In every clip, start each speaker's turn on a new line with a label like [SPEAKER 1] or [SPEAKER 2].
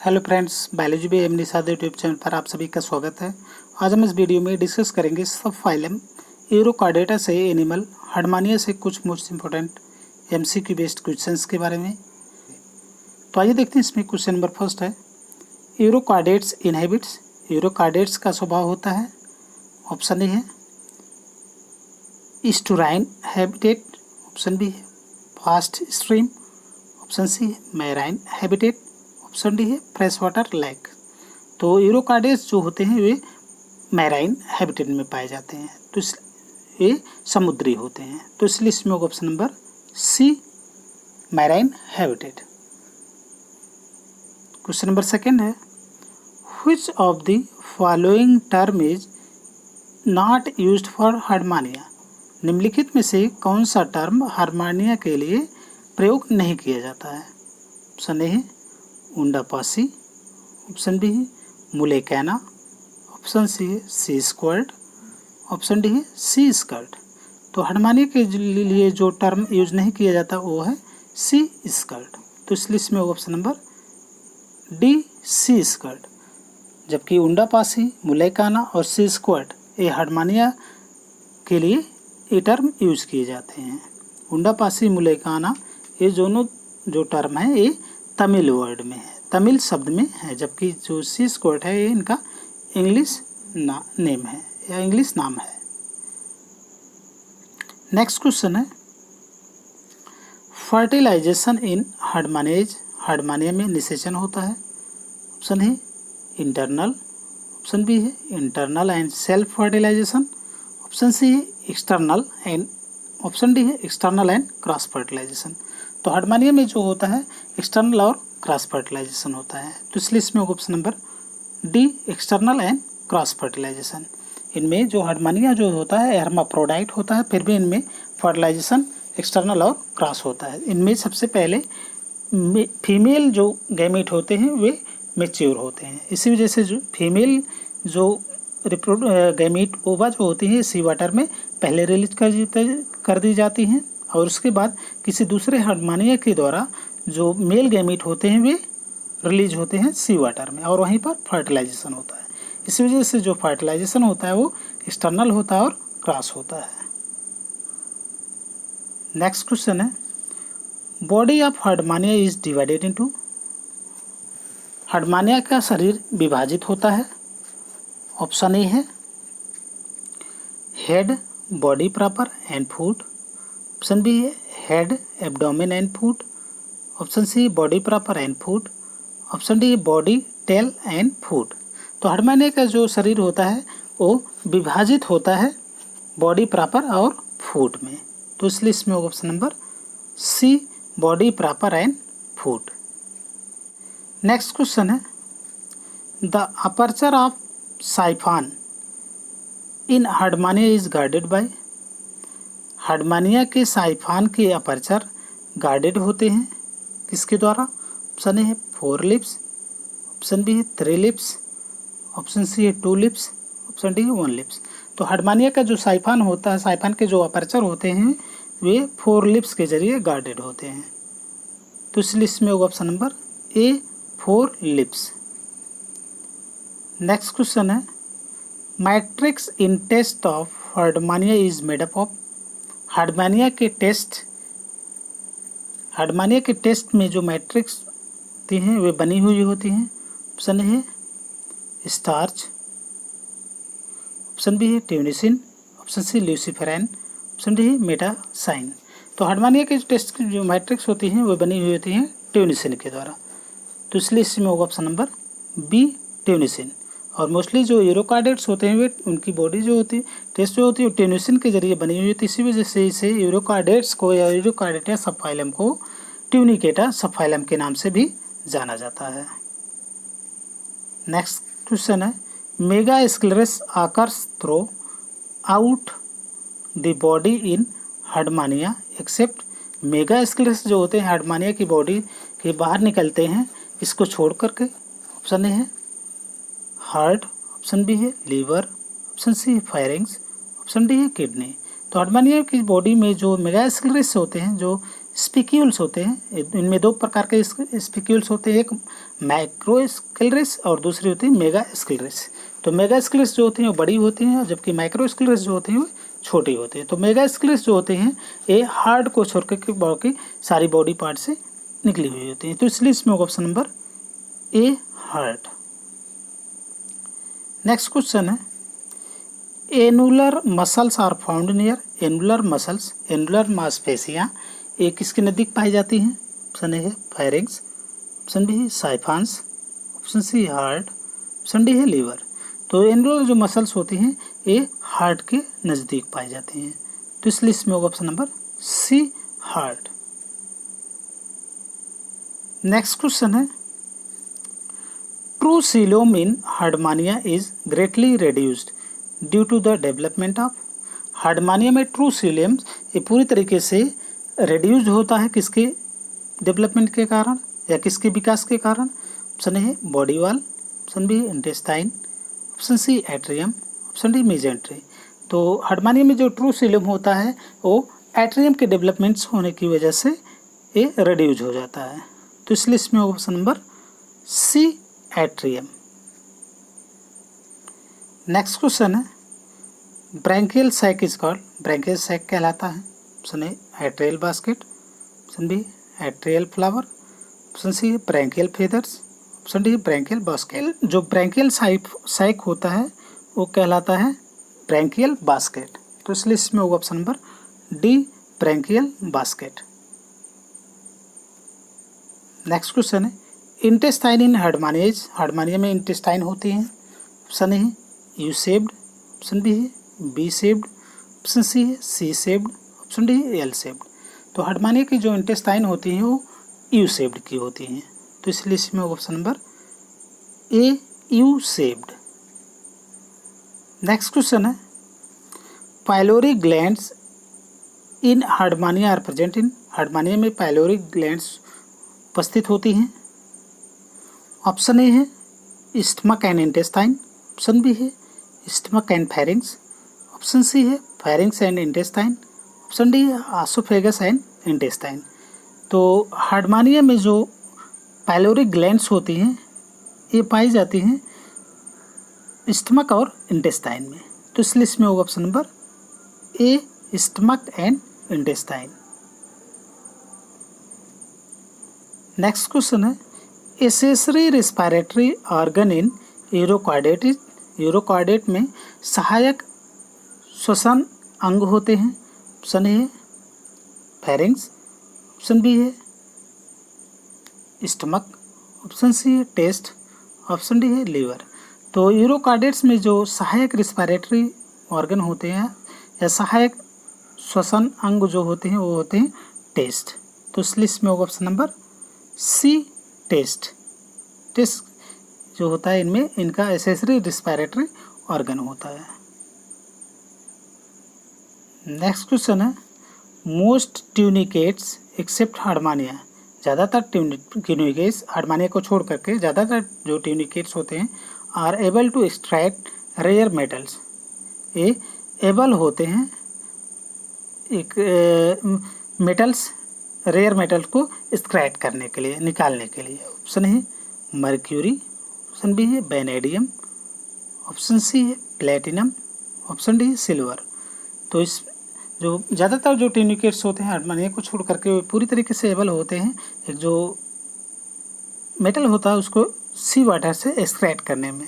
[SPEAKER 1] Hello friends, biology B M Nishad YouTube channel पर आप सभी का स्वागत है। आज हम इस वीडियो में डिस्कस करेंगे सब फाइलम यूरोकार्डेटा से एनिमल हर्डमानिया से कुछ most important MCQ based questions के बारे में। तो आइए देखते हैं, इसमें क्वेश्चन नंबर फर्स्ट है, यूरोकार्डेट्स इनहेबिट्स। यूरोकार्डेट्स का स्वभाव होता है, ऑप्शन ए है स्टुराइन हैबिटेट, ऑप्शन बी है फास्ट स्ट्रीम, ऑप्शन सी है मैराइन हैबिटेट, ऑप्शन डी है फ्रेश वाटर लेक। तो यूरोकार्डेट्स जो होते हैं वे मैराइन हैबिटेट में पाए जाते हैं, तो ये समुद्री होते हैं, तो इसलिए इसमें होगा option number C marine habitat. Question number second है, which of the following term is not used for Herdmania. निम्नलिखित में से कौन सा टर्म हर्डमानिया के लिए प्रयोग नहीं किया जाता है। ऑप्शन ए है उंडापासी, ऑप्शन बी है मुलेकैना, ऑप्शन सी है सी स्क्वायर्ड, ऑप्शन डी है सी स्कर्ट। तो हर्डमानिया के लिए जो टर्म यूज नहीं किया जाता वो है सी स्कर्ट, तो इस लिस्ट में option number D sea squirt. जबकि उंडापासी, मुलेकाना और सी स्क्वायर्ड ये हर्डमानिया के लिए ये टर्म यूज किए जाते हैं। उंडापासी, मुलेकाना ये दोनों जो टर्म है ये तमिल वर्ड में है, तमिल शब्द में है, जबकि जो सी स्क्वायर्ड है ये इनका इंग्लिश नेम है या इंग्लिश नाम है। नेक्स्ट क्वेश्चन है, फर्टिलाइजेशन इन हर्डमानिया। हर्डमानिया में निषेचन होता है। ऑप्शन है इंटरनल, ऑप्शन बी है internal and self fertilization, option C है एक्सटर्नल एंड, ऑप्शन डी है एक्सटर्नल एंड क्रॉस फर्टिलाइजेशन। तो हर्डमानिया में जो होता है एक्सटर्नल और क्रॉस फर्टिलाइजेशन होता है, तो इसलिए इसमें option number D external and cross fertilization. इनमें जो हर्डमानिया जो होता है हेर्माफ्रोडाइट होता है, फिर भी इनमें फर्टिलाइजेशन एक्सटर्नल और क्रॉस होता है। इनमें सबसे पहले फीमेल जो गैमीट होते हैं वे मैच्योर होते हैं, इसी वजह से जो फीमेल जो गैमीट ओवा जो होती है सी वाटर में पहले रिलीज कर दी जाती हैं, और उसके बाद किसी दूसरे हर्डमानिया के द्वारा जो मेल गैमीट होते हैं वे रिलीज होते हैं सी वाटर में, और वहीं पर फर्टिलाइजेशन होता है। इसी वजह से जो फर्टिलाइजेशन होता है वो एक्सटर्नल होता है और क्रॉस होता है। नेक्स्ट क्वेश्चन है, body of Herdmania is divided into. Herdmania का शरीर विभाजित होता है। ऑप्शन ए है head, body proper and foot, option B है head, abdomen and foot, option C body proper and foot, option D body, tail and foot. तो Herdmania का जो शरीर होता है वो विभाजित होता है बॉडी प्रॉपर और फुट में, तो इसलिए इसमें option number C body proper and foot. Next question है, the aperture of siphon in Herdmania is guarded by. Herdmania के साइफॉन के अपर्चर गार्डेड होते हैं किसके द्वारा। ऑप्शन ए है 4 लिप्स, ऑप्शन बी है 3 लिप्स, ऑप्शन सी है 2 लिप्स, ऑप्शन डी है 1 लिप्स। तो हर्डमानिया का जो साइफॉन होता है, साइफॉन के जो अपर्चर होते हैं वे 4 लिप्स के जरिए गार्डेड होते हैं, तो इस लिस्ट में होगा option number A 4 lips. Next question है, matrix in test of Herdmania is made up of. Herdmania के टेस्ट में जो मैट्रिक्स होती हैं वे बनी हुई होती हैं। ऑप्शन है स्टार्च, ऑप्शन बी है tunicin, option C luciferin, option D है मेटासाइन। तो हर्डमानिया के टेस्ट की जो मैट्रिक्स होती हैं वे बनी हुई होती हैं ट्यूनिसिन के द्वारा, तो इसलिए इसमें होगा ऑप्शन नंबर बी ट्यूनिसिन। और मोस्टली जो यूरोकार्डेट्स होते हैं वे उनकी बॉडी जो होती है टेस्ट जो होती है ट्यूनिसिन के जरिए बनी हुई होती है, इसी वजह से इसे यूरोकार्डेट्स को या यूरोकार्डेटा सबफाइलम को ट्यूनिकेटा सबफाइलम के नाम से भी जाना जाता है। नेक्स्ट क्वेश्चन है, megasclerus occurs throughout the body in Herdmania except. Megasclerus जो होते हैं हर्डमानिया की बॉडी के बाहर निकलते हैं, इसको छोड़ करके। ऑप्शन ए है हार्ट, ऑप्शन बी है लीवर, ऑप्शन सी है फायरिंग्स, ऑप्शन डी है किडनी। तो हर्डमानिया की बॉडी में जो मेगा स्क्लेरस होते हैं जो स्पिक्यूल्स होते हैं। इनमें दो प्रकार के स्पिक्यूल्स होते हैं, एक माइक्रो स्क्लेरेस और दूसरी होती है मेगा स्क्लेरेस। तो मेगा स्क्लेरेस जो होती हैं वो बड़ी होती हैं, और जबकि माइक्रो स्क्लेरेस जो होती हैं वो छोटी होती हैं। तो मेगा स्क्लेरेस जो होते हैं ये हार्ट को छोड़ के बाकी सारी बॉडी पार्ट से निकली हुई होती हैं। तो इसलिए इसमें होगा option number A heart. Next question है, annular muscles are found near. Annular muscles, annular मांसपेशियाँ ये किसके नज़दीक पाई जाती हैं? ऑप्शन ए है फायरिंग्स, ऑप्शन बी है siphons, option C heart, option D है लीवर। तो एनुलर जो मसल्स होती हैं ये हार्ट के नज़दीक पाई जाती हैं। तो इस लिस्ट में होगा option number C heart. Next question है, true coelom in Herdmania is greatly reduced due to the development of. Herdmania में ट्रू सीलोम ये पूरी तरीके से रेड्यूज होता है किसके डेवलपमेंट के कारण या किसके विकास के कारण? ऑप्शन ए है body wall, option B intestine, option C atrium, option D mesentery. तो हार्डमानिया में जो ट्रू सीलोम होता है वो एट्रियम के डेवलपमेंट्स होने की वजह से ये रेड्यूज हो जाता है। तो इस लिस्ट में option number C atrium. Next question है, branchial sac is called. Branchial sac कहलाता है option A atrial basket, option B atrial flower, option C branchial feathers, option D branchial basket. जो ब्रैंकियल सैक होता है वो कहलाता है ब्रैंकियल बास्केट। तो इस लिस्ट में होगा option number D branchial basket. Next question है, इंटेस्टाइन इन हार्डमानिया। हार्डमानिया में इंटेस्टाइन होती हैं। ऑप्शन ए है यू शेप्ड, ऑप्शन बी है बी शेप्ड, ऑप्शन सी है सी शेप्ड, ऑप्शन डी है एल शेप्ड। तो हार्डमानिया की जो इंटेस्टाइन होती हैं वो यू शेप्ड की होती हैं। तो इस लिस्ट में option number A U shaped. Next question है, pyloric glands in Herdmania are present in. Herdmania में पाइलोरी ग्लैंड्स उपस्थित होती हैं। ऑप्शन ए है stomach and intestine, option B है stomach and pharynx, option C है pharynx and intestine, option D है oesophagus and intestine. तो हार्डमानिया में जो पाइलोरी ग्लैंड्स होती हैं ये पाई जाती हैं स्टमक और इंटेस्टाइन में। तो इस लिस्ट में होगा option number A stomach and intestine. Next question है, एसेसरी रेस्पिरेटरी ऑर्गन इन यूरोकार्डेट। यूरोकार्डेट में सहायक श्वसन अंग होते हैं। ऑप्शन ए है फेरिंग्स, ऑप्शन बी है स्टमक, ऑप्शन सी है टेस्ट, ऑप्शन डी है लीवर। तो यूरोकार्डेट्स में जो सहायक रेस्पिरेटरी ऑर्गन होते हैं या सहायक श्वसन अंग जो होते हैं वो होते हैं टेस्ट। तो इस लिस्ट में होगा option number C test. Test जो होता है इनमें इनका एसेसरी रेस्पिरेटरी ऑर्गन होता है। नेक्स्ट क्वेश्चन है, मोस्ट ट्यूनिकेट्स एक्सेप्ट हार्डमानिया। ज़्यादातर ट्यूनिकेट्स हार्डमानिया को छोड़ करके ज़्यादातर जो ट्यूनिकेट्स होते हैं are able to extract rare metals. ये एबल होते हैं एक मेटल्स, रेयर मेटल्स को एक्सट्रैक्ट करने के लिए, निकालने के लिए। ऑप्शन है मर्क्यूरी, ऑप्शन बी है वेनेडियम, ऑप्शन सी है प्लेटिनम, ऑप्शन डी है सिल्वर। तो इस जो ज़्यादातर जो ट्यूनिकेट्स होते हैं हार्डमानिया को छोड़ करके पूरी तरीके से एबल होते हैं एक जो मेटल होता है उसको सी वाटर से एक्सट्रैक्ट करने में।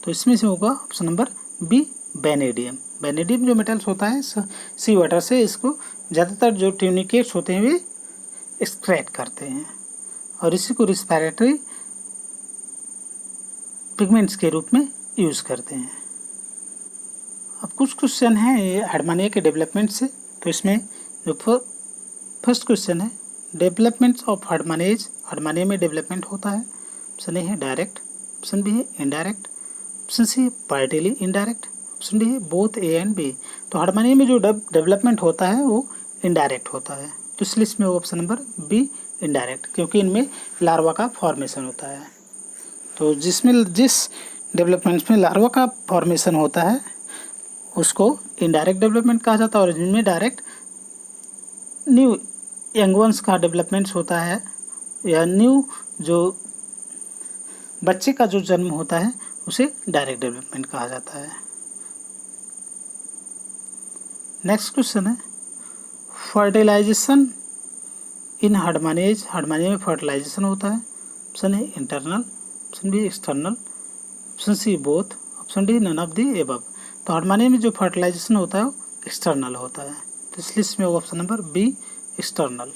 [SPEAKER 1] तो इसमें से होगा option number B vanadium. Vanadium जो मेटल्स होता है सी वाटर से इसको ज़्यादातर जो ट्यूनिकेट्स होते हैं वे एक्सट्रैक्ट करते हैं और इसी को रेस्पिरेटरी पिगमेंट्स के रूप में यूज़ करते हैं। अब कुछ क्वेश्चन हैं ये हार्डमानिया के डेवलपमेंट से। तो इसमें जो फर्स्ट क्वेश्चन है, डेवलपमेंट्स ऑफ हार्डमानियाज। हार्डमानिया में डेवलपमेंट होता है। ऑप्शन ए है डायरेक्ट, ऑप्शन बी है इनडायरेक्ट, ऑप्शन सी है पार्टियली इनडायरेक्ट, ऑप्शन डी है बोथ ए एंड बी। तो हार्डमानिया में जो डेवलपमेंट होता है वो इनडायरेक्ट होता है। तो इस लिस्ट में ऑप्शन नंबर बी इनडायरेक्ट, क्योंकि इनमें लार्वा का फॉर्मेशन होता है। तो जिस डेवलपमेंट्स में लार्वा का फॉर्मेशन होता है उसको इनडायरेक्ट डेवलपमेंट कहा जाता है और जिनमें डायरेक्ट न्यू यंग वंस का डेवलपमेंट होता है या न्यू जो बच्चे का जो जन्म होता है उसे डायरेक्ट डेवलपमेंट कहा जाता है। नेक्स्ट क्वेश्चन है फर्टिलाइजेशन इन हार्डमानिएज। हार्डमानिया में फर्टिलाइजेशन होता है। Option A internal, option B external, option C both, option D none of the above. तो हार्डमानिया में जो फर्टिलाइजेशन होता है वो एक्सटर्नल होता है, तो इसलिए इसमें option number B external.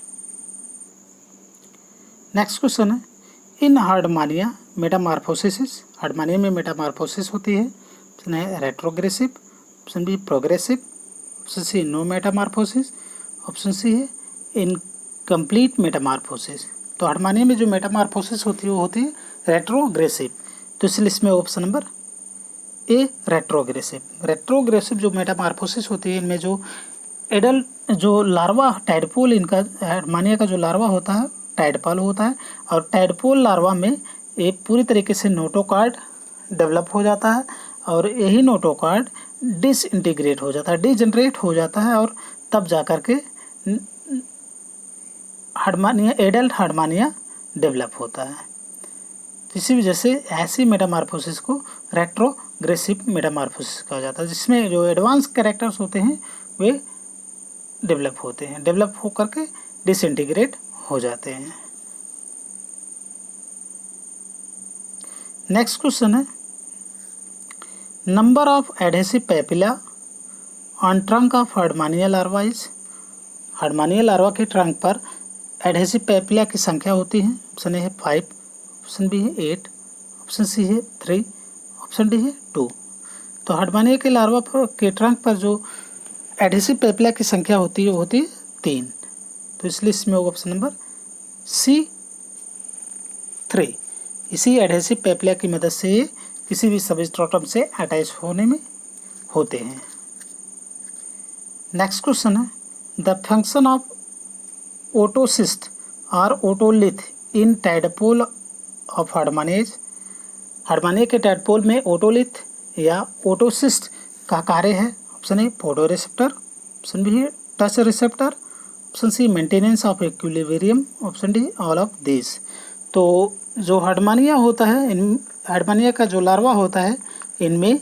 [SPEAKER 1] Next question है इन हार्डमानिया मेटामार्फोसिस। हार्डमानिया में मेटामार्फोसिस होती है। ऑप्शन है retrogressive, option B progressive, option C no metamorphosis, option C है इनकम्प्लीट मेटामार्फोसिस। तो हार्डमानिया में जो मेटामार्फोसिस होती है वो होती है रेट्रोग्रेसिव, तो इसलिए इसमें ऑप्शन नंबर ए रेट्रोग्रेसिव। रेट्रोग्रेसिव जो मेटामार्फोसिस होती है इनमें जो एडल्ट जो लार्वा टाइडपोल, इनका हार्डमानिया का जो लार्वा होता है टाइडपोल होता है, और टाइडपोल लार्वा में ये पूरी तरीके से नोटोकार्ड डेवलप हो जाता है और यही नोटोकार्ड डिसइंटीग्रेट हो जाता है, डिजनरेट हो जाता है, और तब जाकर के हार्डमानिया एडल्ट हार्डमानिया डेवलप होता है। इसी वजह से ऐसी मेटामार्फोसिस को रेट्रोग्रेसिव मेटामार्फोसिस कहा जाता है, जिसमें जो एडवांस कैरेक्टर्स होते हैं वे डेवलप होते हैं, डेवलप होकर के डिसइंटीग्रेट हो जाते हैं। नेक्स्ट क्वेश्चन है number of adhesive papilla on trunk of हार्डमानिया larva is. हार्डमानिया larva के ट्रंक पर एडहेसिव पेपिला की संख्या होती है। ऑप्शन ए है 5, ऑप्शन बी है 8, ऑप्शन सी है 3, ऑप्शन डी है 2। तो हार्डमानिया के लार्वा पर के ट्रंक पर जो एडहेसिव पेपिला की संख्या होती है वो होती है 3, तो इसलिए इसमें होगा ऑप्शन नंबर सी 3। इसी एडहेसिव पेपिला की मदद से ये किसी भी सबस्ट्रेटम से अटैच होने में होते हैं। नेक्स्ट क्वेश्चन है द फंक्शन ऑफ ओटोसिस्ट और ओटोलिथ इन टाइडपोल ऑफ हार्डमानिएज। हार्डमानिया के टाइडपोल में ओटोलिथ या ओटोसिस्ट का कार्य है। Option A photoreceptor, option B है touch receptor, option C maintenance of equilibrium, option D all of this. तो जो हार्डमानिया होता है, इन हार्डमानिया का जो लार्वा होता है इनमें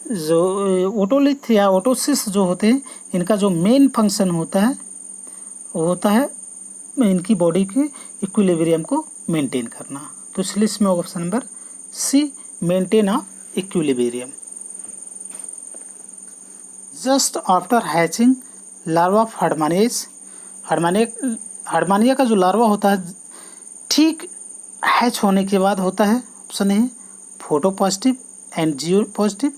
[SPEAKER 1] जो ओटोलिथ या ओटोसिस्ट जो होते हैं इनका जो मेन फंक्शन होता है वो होता है इनकी बॉडी के इक्विलिब्रियम को मेंटेन करना, तो इसलिए इसमें option number C maintain of equilibrium. Just after hatching larva of Herdmania. Herdmania का जो लार्वा होता है ठीक हैच होने के बाद होता है। Option A photo positive and geo positive,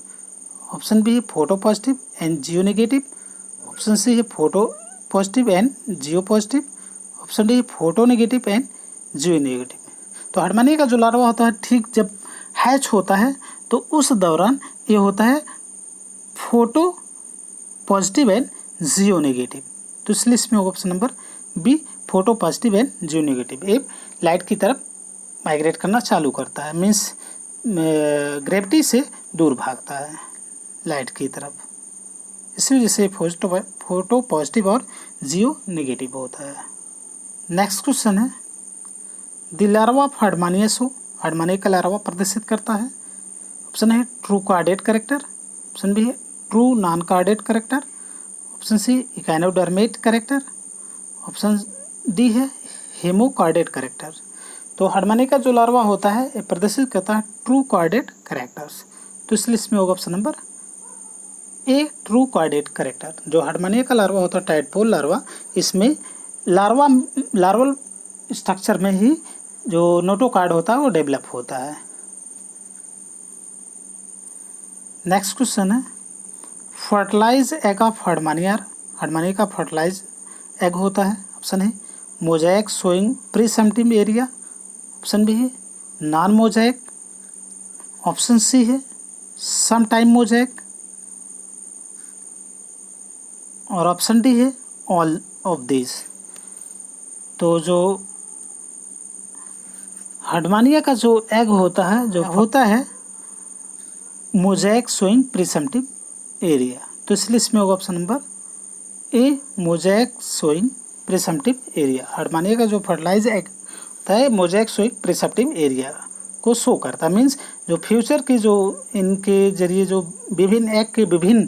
[SPEAKER 1] option B है photo positive and geo negative, option C है photo positive and geo positive, option D है photo negative and geo negative. तो हार्डमानिया का जो लार्वा होता है ठीक जब हैच होता है तो उस दौरान ये होता है photo positive and geo negative, तो इसलिए इसमें होगा option number B photo positive and geo negative. ये लाइट की तरफ माइग्रेट करना चालू करता है, मीन्स ग्रेविटी से दूर भागता है लाइट की तरफ, इसी वजह से फोटो पॉजिटिव और जियो नेगेटिव होता है। नेक्स्ट क्वेश्चन है the larva of Herdmania show. Herdmania का लार्वा प्रदर्शित करता है। ऑप्शन है true chordate character, option B है true non chordate character, option C echinoderm character, option D है हेमोकार्डेट कैरेक्टर। तो हार्डमानिया का जो लार्वा होता है ये प्रदर्शित करता है ट्रू कार्डेट कैरेक्टर्स, तो इसलिए इसमें होगा option number A true chordate character. जो हार्डमानिया का लार्वा होता है टाइडपोल लार्वा, इसमें लार्वल स्ट्रक्चर में ही जो नोटोकार्ड होता है वो डेवलप होता है। नेक्स्ट क्वेश्चन है fertilize egg of Herdmania. Herdmania का फर्टिलाइज एग होता है। ऑप्शन है mosaic showing presumptive area, option B है नॉन मोजाइक, ऑप्शन सी है सम टाइम मोजाइक, और ऑप्शन डी है ऑल ऑफ दिस। तो जो हार्डमानिया का जो एग होता है जो होता है मोजाइक शोइंग प्रीसम्प्टिव एरिया, तो इसलिए इसमें होगा option number A mosaic showing presumptive area. Herdmania का जो फर्टिलाइज एग होता है मोज़ेक प्रिसम्प्टिव एरिया को शो करता, मीन्स जो फ्यूचर के जो इनके जरिए जो विभिन्न एग के विभिन्न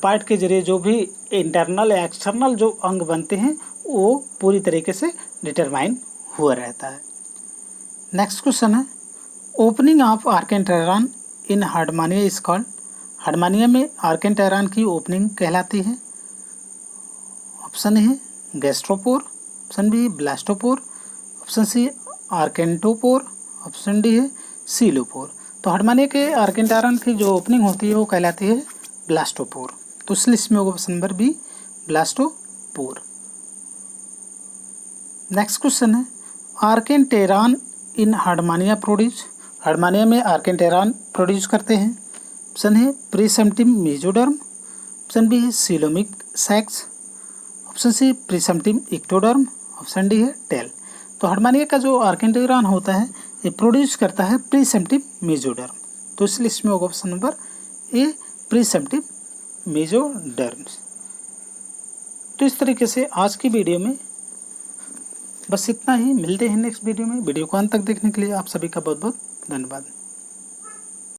[SPEAKER 1] पार्ट के जरिए जो भी इंटरनल या एक्सटर्नल जो अंग बनते हैं वो पूरी तरीके से डिटरमाइन हुआ रहता है। नेक्स्ट क्वेश्चन है opening of archenteron in Herdmania is called. Herdmania में आर्केंटेरान की ओपनिंग कहलाती है। ऑप्शन ए है गैस्ट्रोपोर, ऑप्शन बी है blastopore, option C archentopore, option D है सीलोपोर। तो हार्डमानिया के आर्केंटेरान की जो ओपनिंग होती है वो कहलाती है ब्लास्टोपोर। तो इस लिस्ट में होगा option number B blastopore. Next question है आर्केंटेरान इन हार्डमानिया प्रोड्यूस। हार्डमानिया में आर्केंटेरान प्रोड्यूस करते हैं। ऑप्शन है प्रीसम्प्टिव मेसोडर्म, ऑप्शन बी है coelomic sacs, option C presumptive ectoderm, option D है टेल। तो हार्डमानिया का जो आर्केंटेरान होता है ये प्रोड्यूस करता है प्रीसम्प्टिव मेसोडर्म। तो इस लिस्ट में होगा ऑप्शन नंबर ए प्रीसम्प्टिव मेसोडर्म्स। तो इस तरीके से आज की वीडियो में बस इतना ही। मिलते हैं नेक्स्ट वीडियो में। वीडियो को अंत तक देखने के लिए आप सभी का बहुत बहुत धन्यवाद।